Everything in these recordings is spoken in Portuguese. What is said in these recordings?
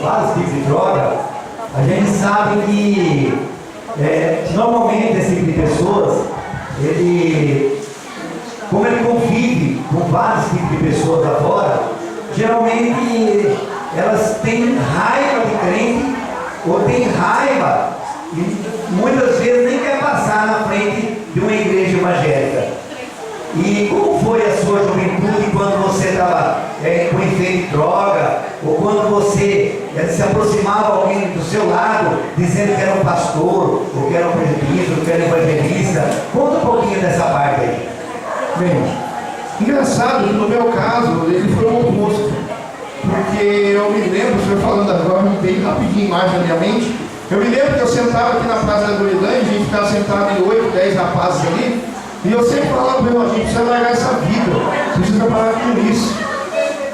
vários tipos de droga, a gente sabe que normalmente esse tipo de pessoas, como ele convive com vários tipos de pessoas lá fora, geralmente elas têm raiva de crente ou têm raiva e muitas vezes nem quer passar na frente de uma igreja evangélica. E como foi a sua juventude quando você estava com efeito de droga, ou quando você se aproximava alguém do seu lado, dizendo que era um pastor, ou que era um presbítero, ou que era um evangelista? Conta um pouquinho dessa parte aí. Bem, engraçado, no meu caso, ele foi o oposto. Porque eu me lembro, o senhor falando agora, bem rapidinho a imagem na minha mente. Eu me lembro que eu sentava aqui na Praça da Gurilândia, a gente ficava sentado em 8, 10 rapazes ali, e eu sempre falava para ele: a gente precisa largar essa vida, precisa parar com isso.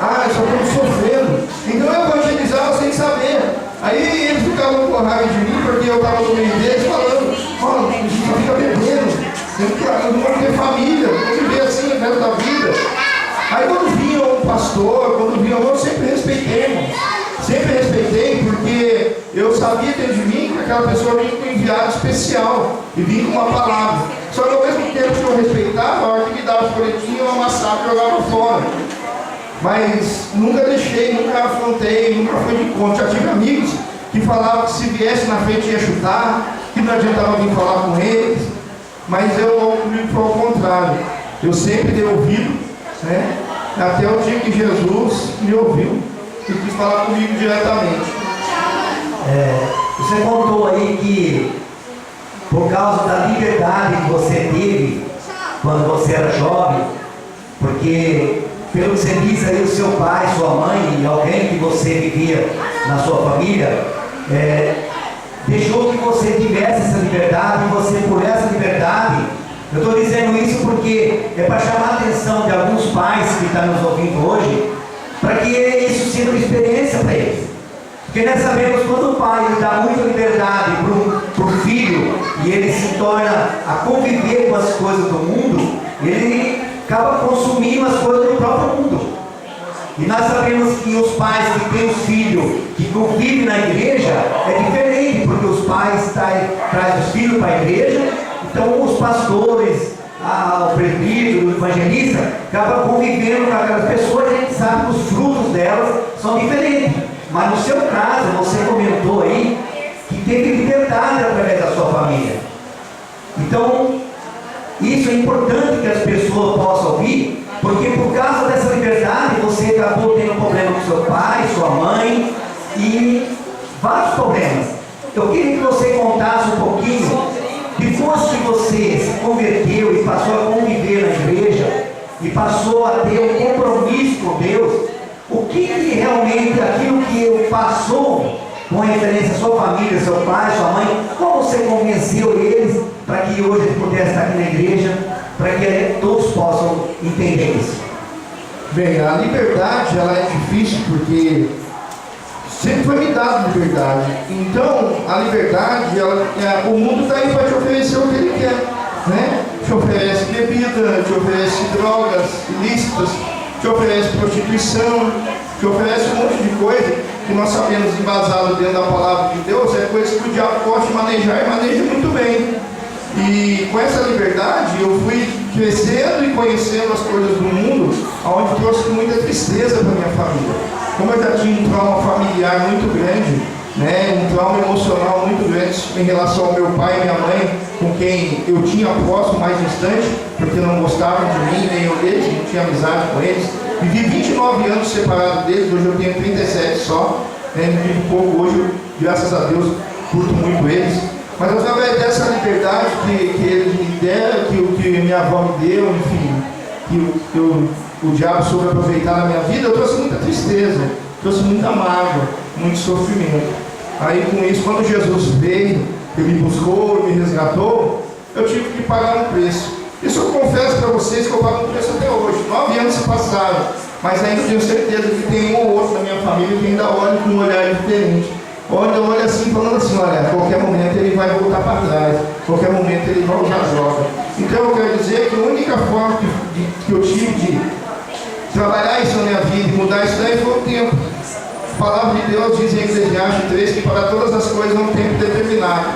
Ah, só estamos sofrendo. Então eu evangelizava sem saber. Aí eles ficavam com raiva de mim, porque eu estava no meio deles falando: olha, a gente só fica bebendo, não vamos ter família, vamos viver assim o resto da vida. Aí quando vinha um pastor, quando vinha outro, eu sempre respeitei, irmão. Sempre respeitei, porque eu sabia dentro de mim que aquela pessoa vinha com um enviado especial e vinha com uma palavra. Só que ao mesmo tempo que eu respeitava, a hora que me dava os folhetinhos, eu amassava e jogava fora. Mas nunca deixei, nunca afrontei, nunca fui de conta. Já tive amigos que falavam que se viesse na frente ia chutar, que não adiantava vir falar com eles. Mas comigo foi ao contrário. Eu sempre dei ouvido, né? Até o dia que Jesus me ouviu e quis falar comigo diretamente. Você contou aí que por causa da liberdade que você teve quando você era jovem, porque pelo que você diz aí, o seu pai, sua mãe e alguém que você vivia na sua família deixou que você tivesse essa liberdade, e você, por essa liberdade, eu estou dizendo isso porque é para chamar a atenção de alguns pais que estão nos ouvindo hoje, para que isso sirva de experiência para eles. Porque nós sabemos que quando o pai dá muita liberdade para o filho e ele se torna a conviver com as coisas do mundo, ele acaba consumindo as coisas do próprio mundo. E nós sabemos que os pais que têm os filhos que convivem na igreja é diferente, porque os pais trazem os filhos para a igreja, então os pastores, o presbítero, o evangelista, acabam convivendo com aquelas pessoas e a gente sabe que os frutos delas são diferentes. Mas no seu caso, você comentou aí que teve liberdade através da sua família. Então, isso é importante que as pessoas possam ouvir, porque por causa dessa liberdade você acabou tendo problema com seu pai, sua mãe e vários problemas. Eu queria que você contasse um pouquinho, depois que você se converteu e passou a conviver na igreja e passou a ter um compromisso com Deus, o que realmente, aquilo que passou com referência à sua família, seu pai, sua mãe, como você convenceu eles para que hoje eles pudessem estar aqui na igreja, para que todos possam entender isso? Bem, a liberdade ela é difícil porque sempre foi me dada liberdade. Então, a liberdade, o mundo está aí para te oferecer o que ele quer, né? Te oferece bebida, te oferece drogas ilícitas, te oferece prostituição, te oferece um monte de coisa que nós sabemos, embasado dentro da palavra de Deus, é coisa que o diabo pode manejar e maneja muito bem. E com essa liberdade eu fui crescendo e conhecendo as coisas do mundo, onde trouxe muita tristeza para minha família. Como eu já tinha um trauma familiar muito grande, né, um trauma emocional muito grande em relação ao meu pai e minha mãe, com quem eu tinha próximo mais distante, porque não gostavam de mim, nem eu deles, não tinha amizade com eles. Vivi 29 anos separado deles, hoje eu tenho 37 só, né, vivo pouco hoje, graças a Deus, curto muito eles. Mas através dessa liberdade que eles me deram, que minha avó me deu, enfim, que o diabo soube aproveitar na minha vida, eu trouxe muita tristeza, trouxe muita mágoa, muito sofrimento. Aí com isso, quando Jesus veio, ele me buscou, me resgatou, eu tive que pagar um preço. Isso eu confesso para vocês que eu pago um preço até hoje. 9 anos se passaram, mas ainda tenho certeza que tem um ou outro da minha família que ainda olha com um olhar diferente. Olha assim, falando assim, olha, a qualquer momento ele vai voltar para trás, a qualquer momento ele vai usar droga. Então eu quero dizer que a única forma que eu tive de trabalhar isso na minha vida e mudar isso daí foi o tempo. A palavra de Deus diz em Eclesiastes 3 que para todas as coisas há um tempo determinado.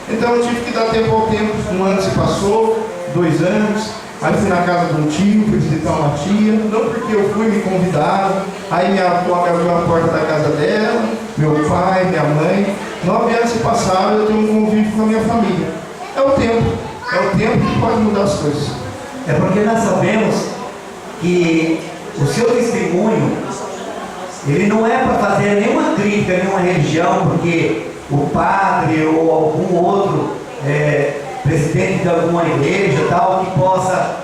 Então eu tive que dar tempo ao tempo. 1 ano se passou, 2 anos. Aí fui na casa de um tio, fui visitar uma tia. Não porque eu fui, me convidaram. Aí minha avó me abriu a porta da casa dela, meu pai, minha mãe. 9 anos se passaram, eu tenho um convívio com a minha família. É o tempo que pode mudar as coisas. É porque nós sabemos que o seu testemunho, ele não é para fazer nenhuma crítica a nenhuma religião, porque o padre ou algum outro presidente de alguma igreja tal, que possa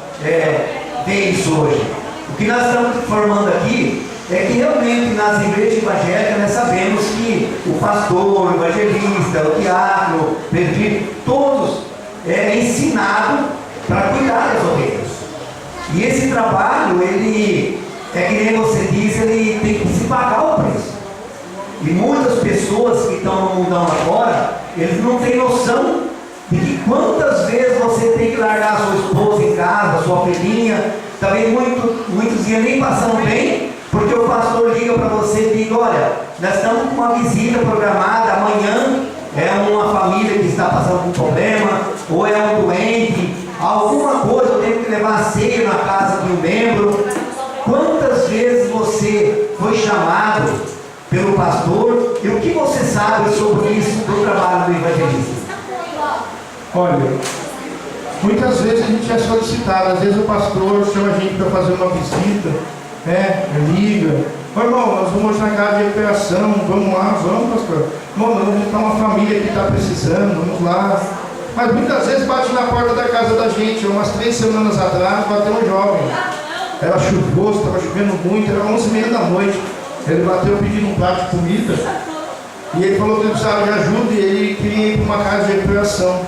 ver isso hoje. O que nós estamos formando aqui é que realmente nas igrejas evangélicas nós sabemos que o pastor, o evangelista, o diácono, o presbítero, todos ensinados para cuidar das ovelhas. E esse trabalho, ele é que nem você diz, ele tem que se pagar o preço. E muitas pessoas que estão no mundão agora, eles não têm noção de que quantas vezes você tem que largar a sua esposa em casa, sua filhinha. Também muitos dias nem passam bem, porque o pastor liga para você e diz: olha, nós estamos com uma visita programada amanhã, é uma família que está passando por um problema, ou é um doente, alguma coisa, eu tenho que levar a ceia na casa de um membro. Quantas vezes você foi chamado pelo pastor e o que você sabe sobre isso do trabalho do evangelista? Olha, muitas vezes a gente é solicitado, às vezes o pastor chama a gente para fazer uma visita, liga: ô irmão, nós vamos na casa de recuperação, vamos lá, vamos, pastor. Irmão, nós vamos visitar uma família que está precisando, vamos lá. Mas muitas vezes bate na porta da casa da gente. Umas 3 semanas atrás bateu um jovem. Era chuvoso, estava chovendo muito, era 11h30 da noite. Ele bateu pedindo um prato de comida. E ele falou que ele precisava de ajuda e ele queria ir para uma casa de recuperação.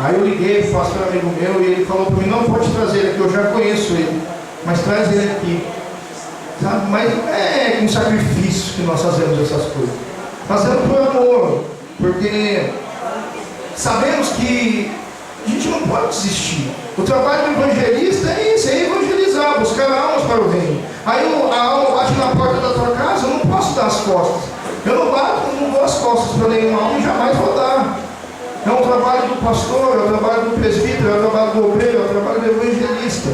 Aí eu liguei para o pastor amigo meu e ele falou para mim: não pode trazer ele aqui, eu já conheço ele, mas traz ele aqui. Sabe? Mas é com sacrifício que nós fazemos essas coisas. Fazendo por amor, porque sabemos que a gente não pode desistir. O trabalho do evangelista é isso, é evangelizar, buscar almas para o reino. Aí a alma bate na porta da tua casa, eu não posso dar as costas. Eu não dou as costas para nenhuma alma e jamais vou dar. É um trabalho do pastor, é o trabalho do presbítero, é o trabalho do obreiro, é o trabalho do evangelista.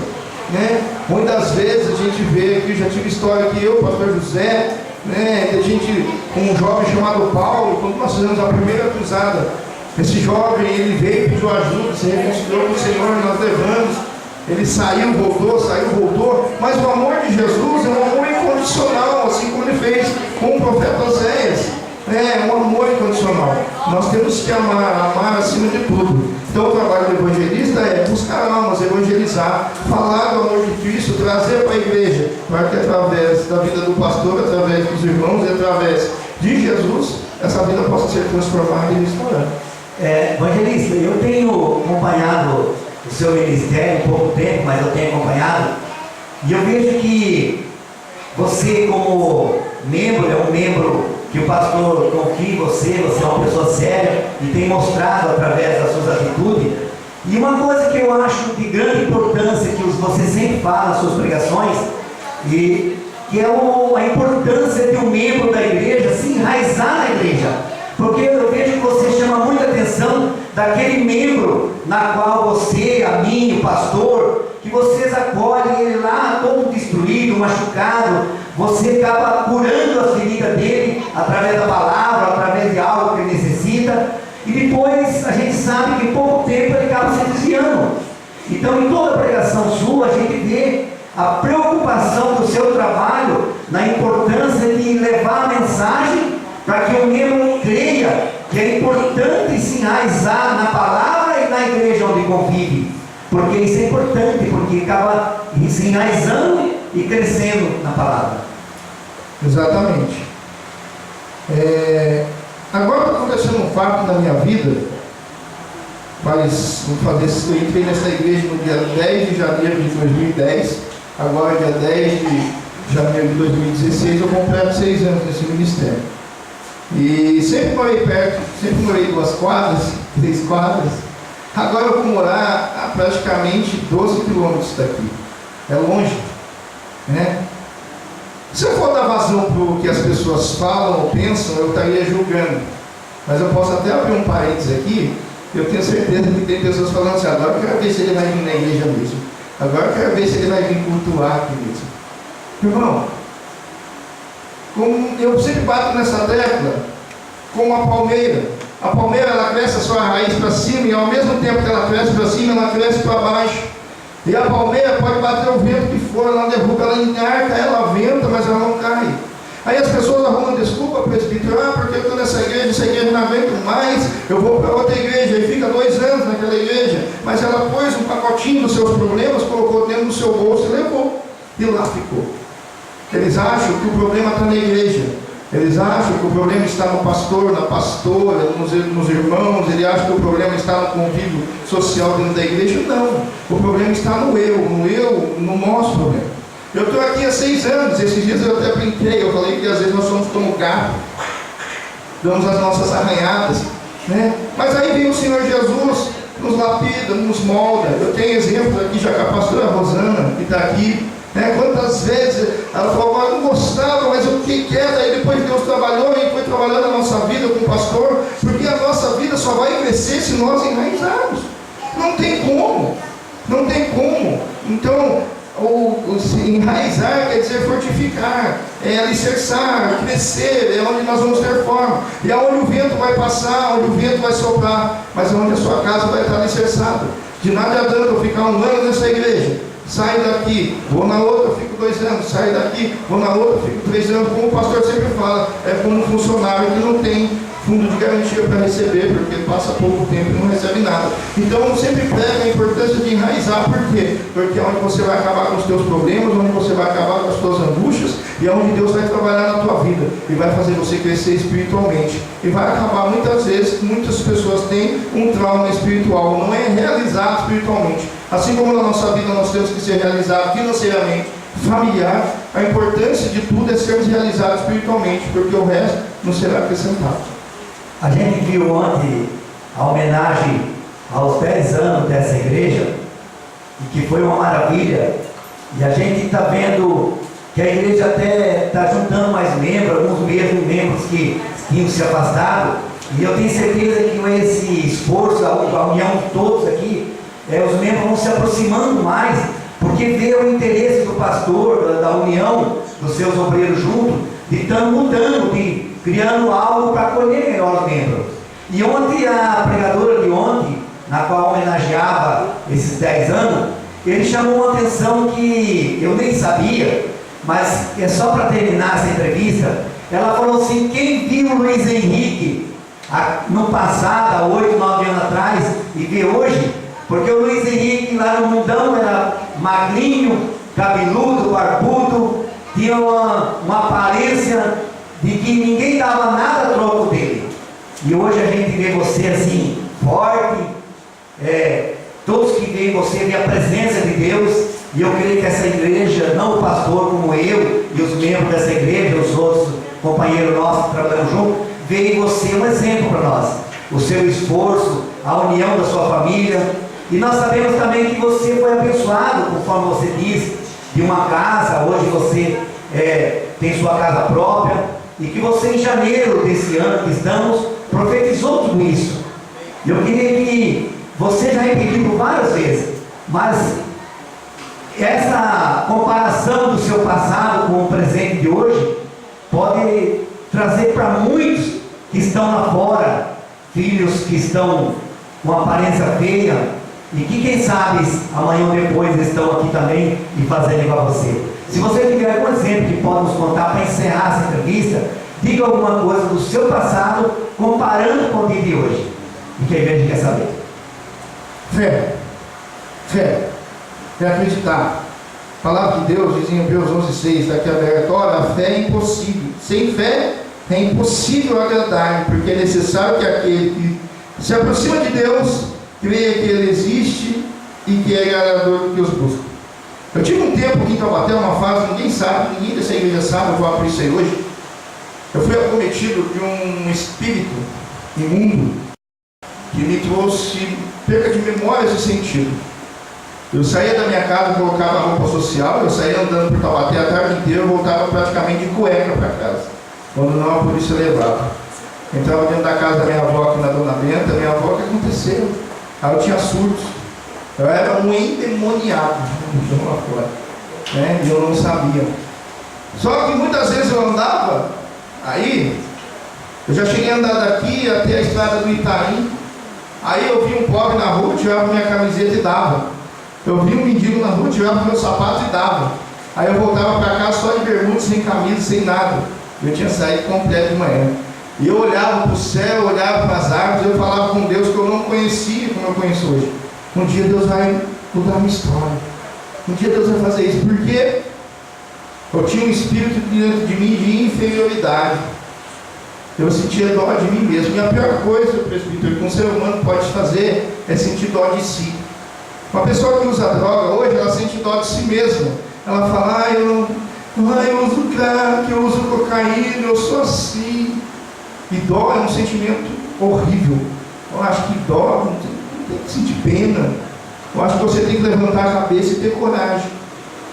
Muitas vezes a gente vê aqui, já tive história aqui, eu, pastor José, a gente, com um jovem chamado Paulo, quando nós fizemos a primeira cruzada, esse jovem, ele veio, pediu ajuda, se reconciliou com o Senhor, nós levamos, ele saiu, voltou, mas o amor de Jesus é um amor incondicional, assim como ele fez com o profeta Oséias. É um amor incondicional. Nós temos que amar acima de tudo. Então o trabalho do evangelista é buscar almas, evangelizar, falar do amor de Cristo, trazer para a igreja, para que através da vida do pastor, através dos irmãos e através de Jesus, essa vida possa ser transformada e restaurada. Evangelista, eu tenho acompanhado o seu ministério há pouco tempo, mas eu tenho acompanhado, e eu vejo que você, como membro, é um membro que o pastor confia em você é uma pessoa séria e tem mostrado através das suas atitudes. E uma coisa que eu acho de grande importância, que você sempre fala nas suas pregações, e que é a importância de um membro da igreja se enraizar na igreja. Porque eu vejo que você chama muita atenção daquele membro na qual você, a mim, o pastor, que vocês acolhem ele lá todo destruído, machucado, você acaba curando as feridas dele através da palavra, através de algo que ele necessita, e depois a gente sabe que em pouco tempo ele acaba se desviando. Então, em toda pregação sua, a gente vê a preocupação do seu trabalho na importância de levar a mensagem para que o membro creia que é importante se enraizar na palavra e na igreja onde convive, porque isso é importante, porque acaba se enraizando e crescendo na palavra. Exatamente. Agora está acontecendo um fato na minha vida. Eu entrei nessa igreja no dia 10 de janeiro de 2010. Agora, dia 10 de janeiro de 2016, eu completo 6 anos nesse ministério. E sempre morei perto, sempre morei 2 quadras, 3 quadras. Agora eu vou morar a praticamente 12 quilômetros daqui. É longe, né? Se eu for dar vazão para o que as pessoas falam ou pensam, eu estaria julgando. Mas eu posso até abrir um parênteses aqui. Eu tenho certeza que tem pessoas falando assim: agora eu quero ver se ele vai vir na igreja mesmo. Agora eu quero ver se ele vai vir cultuar aqui mesmo. Irmão, como eu sempre bato nessa tecla, como a palmeira. A palmeira, ela cresce a sua raiz para cima, e ao mesmo tempo que ela cresce para cima, ela cresce para baixo. E a palmeira pode bater o vento que for, ela não derruba, ela enarca, ela venta, mas ela não cai. Aí as pessoas arrumam desculpa, presbítero: porque eu estou nessa igreja, essa igreja não aguento mais, eu vou para outra igreja, e fica 2 anos naquela igreja. Mas ela pôs um pacotinho dos seus problemas, colocou dentro do seu bolso e levou, e lá ficou. Eles acham que o problema está na igreja, eles acham que o problema está no pastor, na pastora, nos irmãos, eles acham que o problema está no convívio social dentro da igreja. Não, o problema está no eu, no nosso problema. Eu estou aqui há 6 anos, esses dias eu até brinquei, eu falei que às vezes nós somos como gato, damos as nossas arranhadas, né? Mas aí vem o Senhor Jesus, nos lapida, nos molda. Eu tenho exemplos aqui já com a pastora Rosana, que está aqui, né? Quantas vezes ela falou: eu não gostava, mas o que é? Daí depois Deus trabalhou e foi trabalhando a nossa vida com o pastor, porque a nossa vida só vai crescer se nós enraizarmos. Não tem como, não tem como. Então, enraizar quer dizer fortificar, é alicerçar, crescer, é onde nós vamos ter forma, e é onde o vento vai passar, onde o vento vai soprar, mas é onde a sua casa vai estar alicerçada. De nada adianta eu ficar 1 ano nessa igreja, saio daqui, vou na outra, fico 2 anos, saio daqui, vou na outra, fico 3 anos. Como o pastor sempre fala, é como um funcionário que não tem fundo de garantia para receber, porque passa pouco tempo e não recebe nada. Então eu sempre prego a importância de enraizar. Por quê? Porque é onde você vai acabar com os teus problemas, onde você vai acabar com as tuas angústias, e é onde Deus vai trabalhar na tua vida e vai fazer você crescer espiritualmente. E vai acabar muitas vezes, muitas pessoas têm um trauma espiritual, não é realizado espiritualmente. Assim como na nossa vida nós temos que ser realizados financeiramente, familiar, a importância de tudo é sermos realizados espiritualmente, porque o resto não será acrescentado. A gente viu ontem a homenagem aos 10 anos dessa igreja, e que foi uma maravilha, e a gente está vendo que a igreja até está juntando mais membros, alguns mesmos membros que tinham se afastado, e eu tenho certeza que com esse esforço, a união de todos aqui, os membros vão se aproximando mais, porque vê o interesse do pastor, da união dos seus obreiros juntos, de estar mudando, de criando algo para acolher melhor os membros. E ontem, a pregadora de ontem, na qual homenageava esses 10 anos, ele chamou uma atenção que eu nem sabia, mas é só para terminar essa entrevista. Ela falou assim: quem viu o Luiz Henrique no passado, há 8, 9 anos atrás, e vê hoje, porque o Luiz Henrique lá no mundão era magrinho, cabeludo, barbudo, tinha uma aparência de que ninguém dava nada a troco dele. E hoje a gente vê você assim, forte, todos que veem você vê a presença de Deus. E eu creio que essa igreja, não o pastor como eu e os membros dessa igreja, os outros companheiros nossos que trabalham junto, veem em você um exemplo para nós, o seu esforço, a união da sua família. E nós sabemos também que você foi abençoado, conforme você disse, de uma casa. Hoje você tem sua casa própria, e que você, em janeiro desse ano que estamos, profetizou tudo isso. Eu queria que você já repetiu várias vezes, mas essa comparação do seu passado com o presente de hoje pode trazer para muitos que estão lá fora, filhos que estão com aparência feia, e que quem sabe amanhã ou depois estão aqui também e fazendo igual a você. Se você tiver algum exemplo que pode nos contar para encerrar essa entrevista, diga alguma coisa do seu passado comparando com o dia de hoje, e que a igreja quer saber. Fé é acreditar. A palavra de Deus diz em Hebreus 11:6, está aqui aberto: ora, a fé é impossível, sem fé é impossível agradar, porque é necessário que aquele que se aproxima de Deus creia que Ele existe e que é agradador do que os busca. Eu tive um tempo aqui em Taubaté, uma fase, ninguém sabe, ninguém dessa igreja sabe, eu vou abrir isso aí hoje. Eu fui acometido de um espírito imundo que me trouxe perca de memórias e sentido. Eu saía da minha casa, colocava a roupa social, eu saía andando por Taubaté a tarde inteira, eu voltava praticamente de cueca para casa, quando não a polícia levava. Entrava dentro da casa da minha avó aqui na Dona Benta, minha avó, o que aconteceu? Aí eu tinha surtos. Eu era um endemoniado, lá fora, né? E eu não sabia. Só que muitas vezes eu andava, aí, eu já cheguei a andar daqui até a estrada do Itaim, aí eu vi um pobre na rua, tirava minha camiseta e dava. Eu vi um mendigo na rua, tirava meu sapato e dava. Aí eu voltava para casa só de bermuda, sem camisa, sem nada. Eu tinha saído completo de manhã. E eu olhava para o céu, olhava para as árvores, eu falava com Deus que eu não conhecia como eu conheço hoje. Um dia Deus vai mudar a minha história. Um dia Deus vai fazer isso. Porque eu tinha um espírito dentro de mim de inferioridade. Eu sentia dó de mim mesmo. E a pior coisa, presbítero, que um ser humano pode fazer é sentir dó de si. Uma pessoa que usa droga hoje, ela sente dó de si mesma. Ela fala, eu uso crack, eu uso cocaína, eu sou assim. E dó é um sentimento horrível. Eu acho que dó não tem que sentir pena. Eu acho que você tem que levantar a cabeça e ter coragem.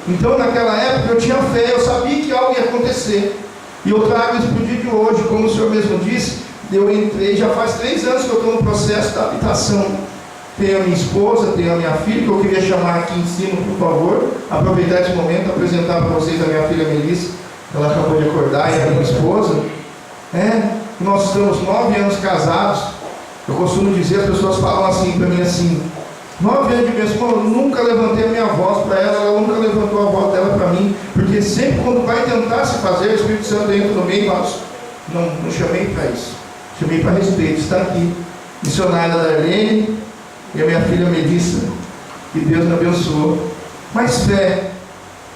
Então naquela época eu tinha fé, eu sabia que algo ia acontecer. E eu trago isso para o dia de hoje, como o senhor mesmo disse, eu entrei, já faz 3 anos que eu estou no processo da habitação. Tenho a minha esposa, tenho a minha filha, que eu queria chamar aqui em cima, por favor, aproveitar esse momento, apresentar para vocês a minha filha Melissa, ela acabou de acordar, e a minha esposa. Nós estamos 9 anos casados. Eu costumo dizer, as pessoas falam assim para mim assim, 9 anos de bênção, eu nunca levantei a minha voz para ela, ela nunca levantou a voz dela para mim, porque sempre quando vai tentar se fazer, o Espírito Santo entra no meio, mas não chamei para isso, chamei para respeito, está aqui, missionária Darlene e a minha filha Melissa, que Deus me abençoou, mas fé.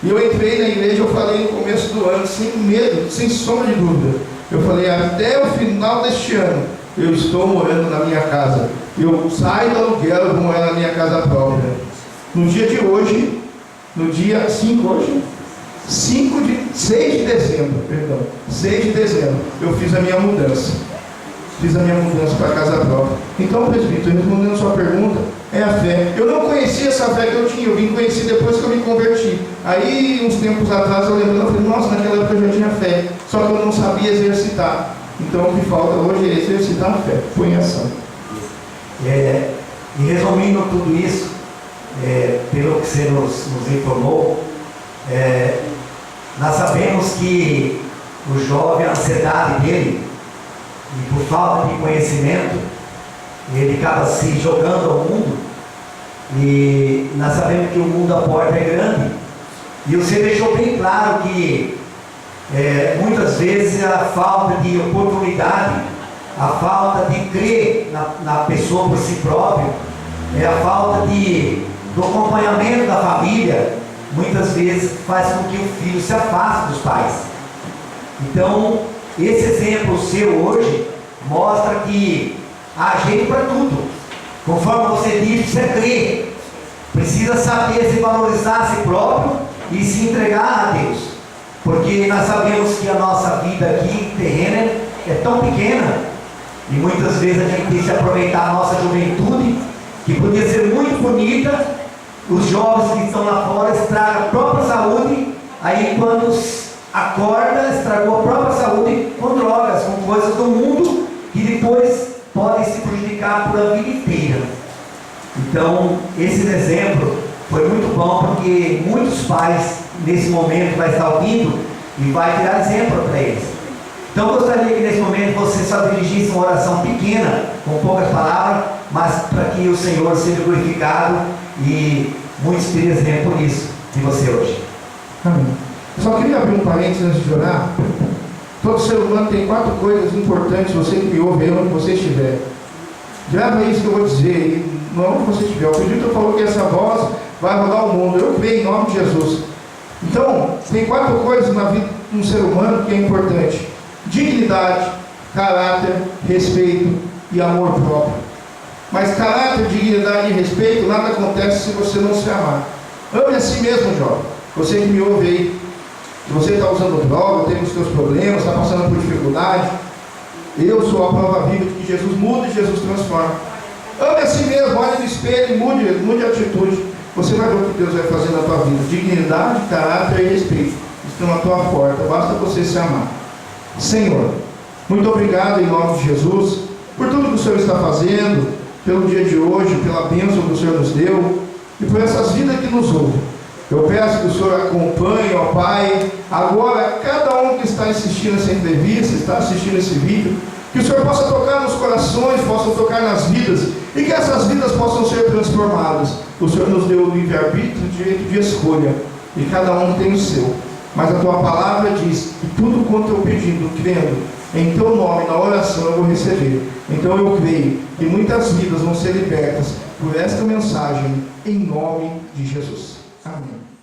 E eu entrei na igreja, eu falei no começo do ano, sem medo, sem sombra de dúvida, eu falei, até o final deste ano, eu estou morando na minha casa. Eu saio do aluguel, eu vou morar na minha casa própria. No dia de hoje, no dia 5 hoje, 6 de dezembro, eu fiz a minha mudança. Fiz a minha mudança para a casa própria. Então, presbítero, respondendo a sua pergunta, é a fé. Eu não conhecia essa fé que eu tinha, eu vim conhecer depois que eu me converti. Aí, uns tempos atrás, eu lembrando, eu falei, nossa, naquela época eu já tinha fé, só que eu não sabia exercitar. Então, o que falta hoje é exercitar a fé, põe em ação. E resumindo tudo isso, pelo que você nos informou, nós sabemos que o jovem, a ansiedade dele, e por falta de conhecimento, ele acaba se jogando ao mundo, e nós sabemos que o mundo, a porta é grande, e você deixou bem claro que muitas vezes a falta de oportunidade, a falta de crer na pessoa por si próprio, a falta do acompanhamento da família, muitas vezes faz com que o filho se afaste dos pais. Então, esse exemplo seu hoje mostra que há jeito para tudo. Conforme você disse, precisa crer, precisa saber se valorizar a si próprio e se entregar a Deus, porque nós sabemos que a nossa vida aqui terrena é tão pequena, e muitas vezes a gente tem que aproveitar a nossa juventude, que podia ser muito bonita. Os jovens que estão lá fora estragam a própria saúde, aí quando acorda, estragou a própria saúde com drogas, com coisas do mundo, que depois podem se prejudicar por a vida inteira. Então, esse exemplo foi muito bom, porque muitos pais, nesse momento, vai estar ouvindo e vai tirar exemplo para eles. Então, eu gostaria que nesse momento você só dirigisse uma oração pequena, com poucas palavras, mas para que o Senhor seja glorificado e muitos tenham exemplo nisso de você hoje. Amém. Só queria abrir um parênteses antes de orar. Todo ser humano tem 4 coisas importantes, você que me ouve, onde você estiver. Grava isso que eu vou dizer, e onde você estiver. O Pedro falou que essa voz vai rodar o mundo. Eu creio em nome de Jesus. Então, tem 4 coisas na vida de um ser humano que é importante: dignidade, caráter, respeito e amor próprio. Mas caráter, dignidade e respeito, nada acontece se você não se amar. Ame a si mesmo, jovem. Você que me ouve aí, se você está usando droga, tem os seus problemas, está passando por dificuldade, eu sou a prova viva de que Jesus muda e Jesus transforma. Ame a si mesmo, olhe no espelho e mude a atitude. você vai ver o que Deus vai fazer na tua vida. Dignidade, caráter e respeito estão à tua porta, basta você se amar. Senhor, muito obrigado em nome de Jesus, por tudo que o Senhor está fazendo, pelo dia de hoje, pela bênção que o Senhor nos deu, e por essas vidas que nos ouvem. Eu peço que o Senhor acompanhe, ó Pai, agora cada um que está assistindo essa entrevista, está assistindo esse vídeo, que o Senhor possa tocar nos corações, possa tocar nas vidas, e que essas vidas possam ser transformadas. O Senhor nos deu o livre-arbítrio, o direito de escolha, e cada um tem o seu. Mas a tua palavra diz que tudo quanto eu pedindo, crendo, em teu nome, na oração, eu vou receber. Então eu creio que muitas vidas vão ser libertas por esta mensagem, em nome de Jesus. Amém.